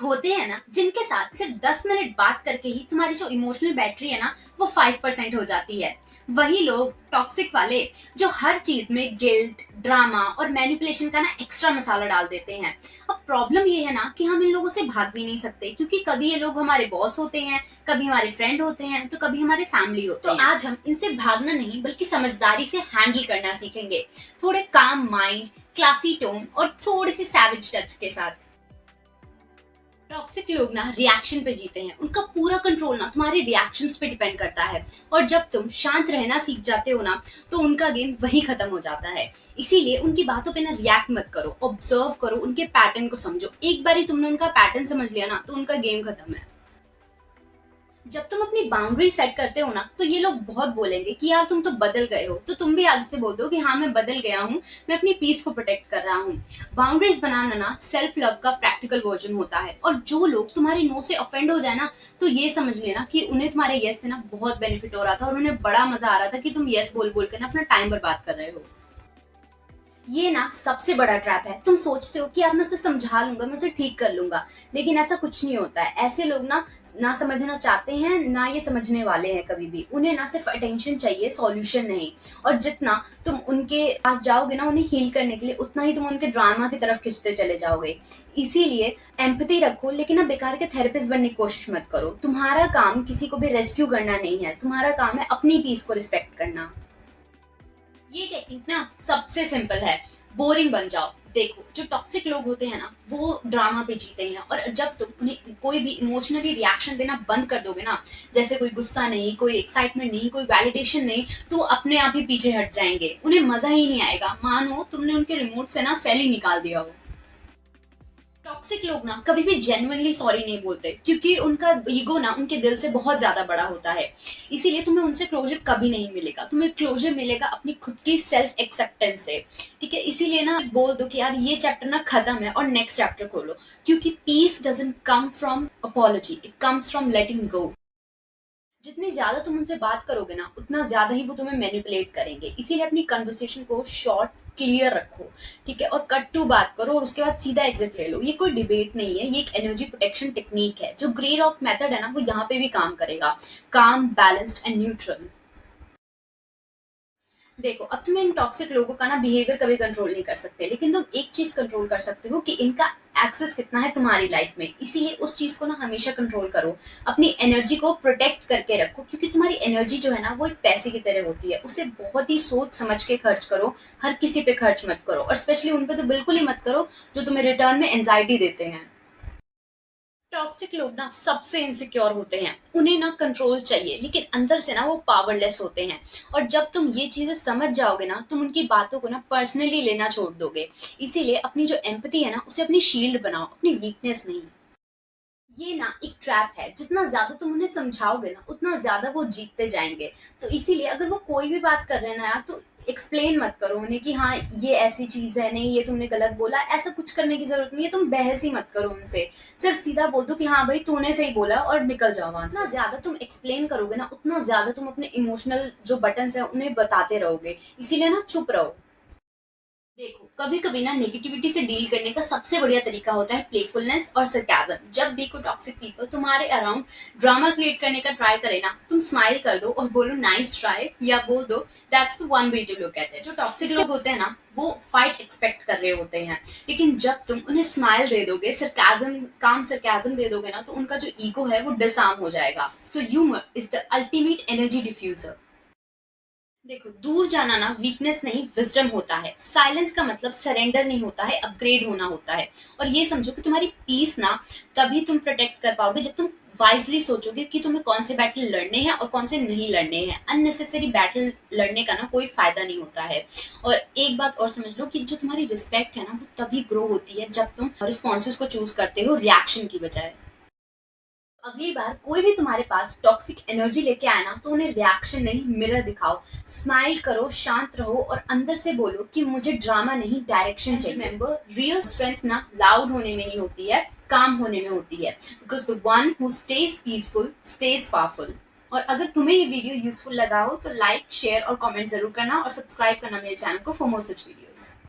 लोग होते हैं ना जिनके साथ सिर्फ 10 मिनट बात करके ही तुम्हारी जो इमोशनल बैटरी है ना वो 5% हो जाती है। वही लोग टॉक्सिक वाले जो हर चीज में गिल्ट, ड्रामा और मैनिपुलेशन का ना एक्स्ट्रा मसाला डाल देते हैं। अब प्रॉब्लम ये है ना कि हम इन लोगों से भाग भी नहीं सकते, क्योंकि कभी ये लोग हमारे बॉस होते हैं, कभी हमारे फ्रेंड होते हैं, तो कभी हमारे फैमिली होते हैं। तो आज हम इनसे भागना नहीं बल्कि समझदारी से हैंडल करना सीखेंगे, थोड़े काम माइंड, क्लासी टोन और थोड़ी सी सैवेज टच के साथ। टॉक्सिक लोग ना रिएक्शन पे जीते हैं, उनका पूरा कंट्रोल ना तुम्हारे रिएक्शंस पे डिपेंड करता है। और जब तुम शांत रहना सीख जाते हो ना तो उनका गेम वहीं खत्म हो जाता है। इसीलिए उनकी बातों पे ना रिएक्ट मत करो, ऑब्जर्व करो, उनके पैटर्न को समझो। एक बार ही तुमने उनका पैटर्न समझ लिया ना तो उनका गेम खत्म है। जब तुम अपनी बाउंड्री सेट करते हो ना तो ये लोग बहुत बोलेंगे कि यार तुम तो बदल गए हो, तो तुम भी आगे से बोल दो कि हाँ मैं बदल गया हूँ, मैं अपनी पीस को प्रोटेक्ट कर रहा हूँ। बाउंड्रीज बनाना ना सेल्फ लव का प्रैक्टिकल वर्जन होता है। और जो लोग तुम्हारे नो से ऑफेंड हो जाए ना तो ये समझ लेना कि उन्हें तुम्हारे यस से ना बहुत बेनिफिट हो रहा था और उन्हें बड़ा मजा आ रहा था कि तुम यस बोल बोल कर ना अपना टाइम बर्बाद कर रहे हो। ये ना सबसे बड़ा ट्रैप है। तुम सोचते हो कि यार मैं उसे समझा लूंगा, मैं उसे ठीक कर लूंगा, लेकिन ऐसा कुछ नहीं होता है। ऐसे लोग ना ना समझना चाहते हैं, ना ये समझने वाले हैं कभी भी। उन्हें ना सिर्फ अटेंशन चाहिए, सॉल्यूशन नहीं। और जितना तुम उनके पास जाओगे ना उन्हें हील करने के लिए, उतना ही तुम उनके ड्रामा की तरफ खिंचते चले जाओगे। इसीलिए एम्पैथी रखो, लेकिन ना बेकार के थेरेपिस्ट बनने की कोशिश मत करो। तुम्हारा काम किसी को भी रेस्क्यू करना नहीं है, तुम्हारा काम है अपनी पीस को रिस्पेक्ट करना। ये टेक्निक ना सबसे सिंपल है, बोरिंग बन जाओ। देखो जो टॉक्सिक लोग होते हैं ना वो ड्रामा पे जीते हैं, और जब तुम उन्हें कोई भी इमोशनली रिएक्शन देना बंद कर दोगे ना, जैसे कोई गुस्सा नहीं, कोई एक्साइटमेंट नहीं, कोई वैलिडेशन नहीं, तो वो अपने आप ही पीछे हट जाएंगे। उन्हें मजा ही नहीं आएगा, मानो तुमने उनके रिमोट से ना सेल ही निकाल दिया हो। टॉक्सिक लोग ना कभी भी जेन्युइनली सॉरी नहीं बोलते, क्योंकि उनका ईगो ना उनके दिल से बहुत ज्यादा बड़ा होता है। इसीलिए तुम्हें उनसे क्लोजर कभी नहीं मिलेगा। तुम्हें क्लोजर मिलेगा अपनी खुद की सेल्फ एक्सेप्टेंस से। ठीक है, इसीलिए ना बोल दो कि यार ये चैप्टर ना खत्म है और नेक्स्ट चैप्टर खोलो, क्योंकि peace doesn't come from apology, it comes from letting go. जितनी ज्यादा तुम उनसे बात करोगे ना उतना ज्यादा ही वो तुम्हें मैनिपुलेट करेंगे। इसीलिए अपनी कन्वर्सेशन को शॉर्ट, क्लियर रखो। ठीक है, और कट टू बात करो और उसके बाद सीधा एग्जिट ले लो। ये कोई डिबेट नहीं है, ये एक एनर्जी प्रोटेक्शन टेक्निक है। जो ग्रे रॉक मेथड है ना वो यहाँ पे भी काम करेगा, काम, बैलेंस्ड एंड न्यूट्रल। देखो अब तुम इन टॉक्सिक लोगों का ना बिहेवियर कभी कंट्रोल नहीं कर सकते, लेकिन तुम एक चीज कंट्रोल कर सकते हो कि इनका एक्सेस कितना है तुम्हारी लाइफ में। इसीलिए उस चीज को ना हमेशा कंट्रोल करो, अपनी एनर्जी को प्रोटेक्ट करके रखो, क्योंकि तुम्हारी एनर्जी जो है ना वो एक पैसे की तरह होती है। उसे बहुत ही सोच समझ के खर्च करो, हर किसी पे खर्च मत करो, और स्पेशली उन पे तो बिल्कुल ही मत करो जो तुम्हें रिटर्न में एंजाइटी देते हैं। टॉक्सिक लोग ना सबसे इनसिक्योर होते हैं, उन्हें ना कंट्रोल चाहिए, लेकिन अंदर से ना वो पावरलेस होते हैं। और जब तुम ये चीजें समझ जाओगे ना तुम उनकी बातों को ना पर्सनली लेना छोड़ दोगे। इसीलिए अपनी जो एम्पैथी है ना उसे अपनी शील्ड बनाओ, अपनी वीकनेस नहीं। ये ना एक ट्रैप है, जितना ज्यादा तुम उन्हें समझाओगे ना उतना ज्यादा वो जीतते जाएंगे। तो इसीलिए अगर वो कोई भी बात कर रहे हैं ना यार तो एक्सप्लेन मत करो उन्हें कि हाँ ये ऐसी चीज है, नहीं ये तुमने गलत बोला। ऐसा कुछ करने की जरूरत नहीं है, तुम बहस ही मत करो उनसे। सिर्फ सीधा बोल दो कि हाँ भाई तूने सही बोला और निकल जाओ वहां से। जितना ज्यादा तुम एक्सप्लेन करोगे ना उतना ज्यादा तुम अपने इमोशनल जो बटन्स है उन्हें बताते रहोगे। इसीलिए ना चुप रहो। देखो कभी कभी ना नेगेटिविटी से डील करने का सबसे बढ़िया तरीका होता है प्लेफुलनेस और सरकाजम। जब भी कोई टॉक्सिक पीपल तुम्हारे अराउंड ड्रामा क्रिएट करने का ट्राई करे ना तुम स्माइल कर दो और बोलो नाइस ट्राई, या बोल दो that's the one way to look at it. जो टॉक्सिक लोग होते हैं ना वो फाइट एक्सपेक्ट कर रहे होते हैं, लेकिन जब तुम उन्हें स्माइल दे दोगे, सरकाजम, काम सरकाजम दे दोगे ना तो उनका जो ईगो है वो डिसआर्म हो जाएगा। So humour is the ultimate energy diffuser. देखो दूर जाना ना वीकनेस नहीं विजडम होता है। साइलेंस का मतलब सरेंडर नहीं होता है, अपग्रेड होना होता है। और ये समझो कि तुम्हारी पीस ना तभी तुम प्रोटेक्ट कर पाओगे जब तुम वाइजली सोचोगे कि तुम्हें कौन से बैटल लड़ने हैं और कौन से नहीं लड़ने हैं। अननेसेसरी बैटल लड़ने का ना कोई फायदा नहीं होता है। और एक बात और समझ लो कि जो तुम्हारी रिस्पेक्ट है ना वो तभी ग्रो होती है जब तुम रिस्पॉन्सेज को चूज करते हो रिएक्शन की बजाय। अगली बार कोई भी तुम्हारे पास टॉक्सिक एनर्जी लेके आए ना तो उन्हें रिएक्शन नहीं मिरर दिखाओ। स्माइल करो, शांत रहो और अंदर से बोलो कि मुझे ड्रामा नहीं डायरेक्शन चाहिए। रिमेंबर रियल स्ट्रेंथ ना लाउड होने में नहीं होती है, काम होने में होती है। Because the one who stays peaceful stage powerful. और अगर तुम्हें ये वीडियो यूजफुल लगा हो तो लाइक, शेयर और कमेंट जरूर करना, और सब्सक्राइब करना मेरे चैनल को फॉर मोर सच वीडियोस।